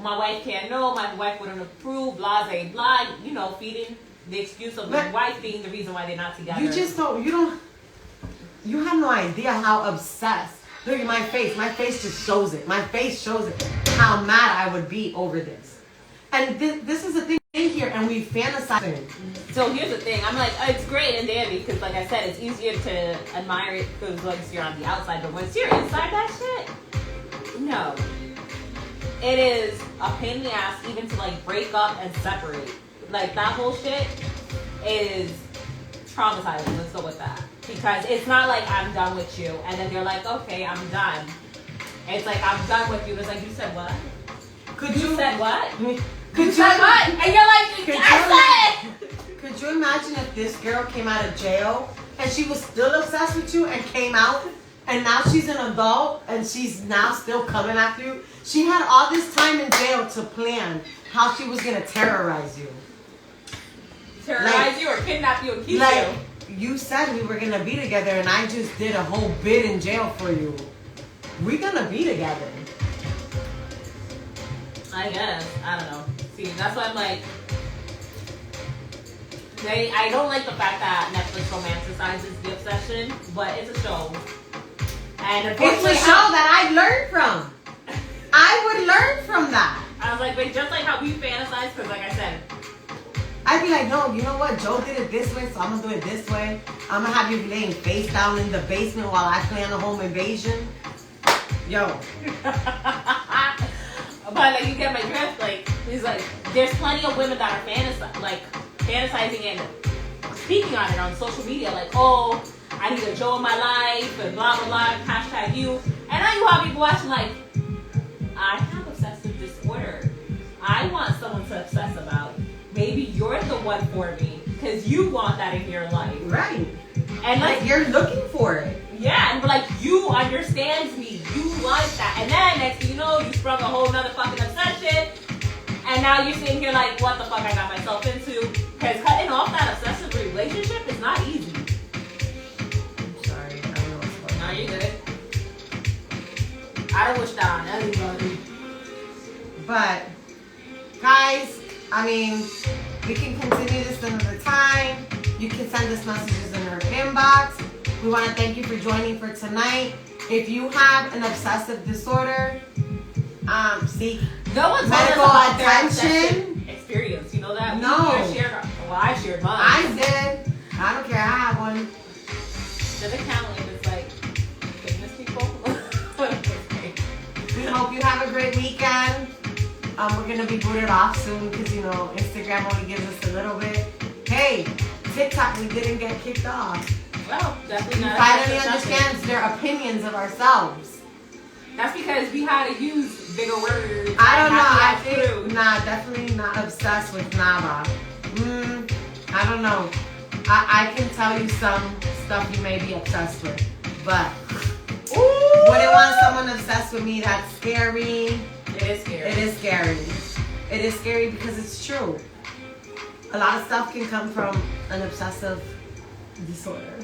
My wife can't know. My wife wouldn't approve. Blah, blah, blah. Feeding the excuse of the wife being the reason why they're not together. You just don't. You have no idea how obsessed. Look at my face. My face just shows it. My face shows it. How mad I would be over this. And this is the thing here, and we fantasize. So here's the thing. I'm like, it's great and dandy because, like I said, it's easier to admire it because once you're on the outside, but once you're inside that shit, no. It is a pain in the ass even to like break up and separate. Like that whole shit is traumatizing. Let's go with that. Because it's not like I'm done with you and then they're like, okay, I'm done. It's like I'm done with you. It's like you said what? You said what? You said what? And you're like, I said. Could you imagine if this girl came out of jail and she was still obsessed with you and came out? And now she's an adult, and she's now still coming after you. She had all this time in jail to plan how she was going to terrorize you. Terrorize you or kidnap you and keep you. You said we were going to be together, and I just did a whole bid in jail for you. We're going to be together. I guess. I don't know. See, that's why I'm like... I don't like the fact that Netflix romanticizes the obsession, but it's a show. And it's a show that I learned from. I would learn from that. I was like, wait, just like how we fantasize, because like I said, I'd be like, no, you know what? Joe did it this way, so I'm going to do it this way. I'm going to have you laying face down in the basement while I plan a home invasion. Yo. But like, you get my drift. Like, it's like, there's plenty of women that are fantasizing and speaking on it on social media. Like, oh, I need a Joe in my life, and blah, blah, blah, hashtag you. And now you have people watching like, I have obsessive disorder. I want someone to obsess about. Maybe you're the one for me, because you want that in your life. Right. And like, you're looking for it. Yeah, and like, you understand me. You like that. And then next thing you know, you sprung a whole nother fucking obsession. And And now you're sitting here like, what the fuck I got myself into? Because cutting off that obsessive relationship is not easy. I'm sorry. I don't know what's going on. No, you good. I don't wish that on anybody. But, guys, I mean, we can continue this another time. You can send us messages in our inbox. We want to thank you for joining for tonight. If you have an obsessive disorder, seek no one's medical attention. Experience, you know that? No. I shared mine. I did. I don't care. I have one. Does it count if it's like fitness people? We hope you have a great weekend. We're going to be booted off soon because, you know, Instagram only gives us a little bit. Hey, TikTok, we didn't get kicked off. Well, definitely not. Finally understands their opinions of ourselves. That's because we had to use bigger words. I don't know. I think, definitely not obsessed with Nava. I don't know. I can tell you some stuff you may be obsessed with, but wouldn't want someone obsessed with me. That's scary. It is scary. It is scary. It is scary because it's true. A lot of stuff can come from an obsessive disorder.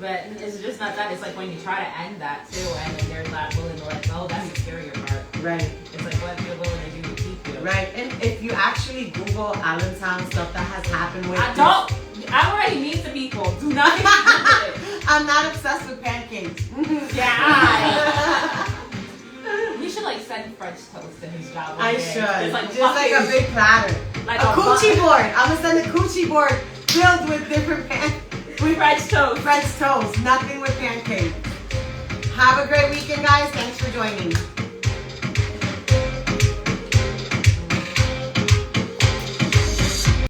But it's just not that. It's like when you try to end that too, and then they're not willing to let go. That's the scarier part. Right. It's like what you're willing to do to keep you. Right. And if you actually Google Allentown stuff that has happened with I already meet the people. Do not Google it. I'm not obsessed with pancakes. Yeah. We should like send French toast to his job. I should. It's like just like a big platter. Like a coochie board. I'm gonna send a coochie board filled with different with French toast. French toast. Nothing with pancakes. Have a great weekend, guys. Thanks for joining.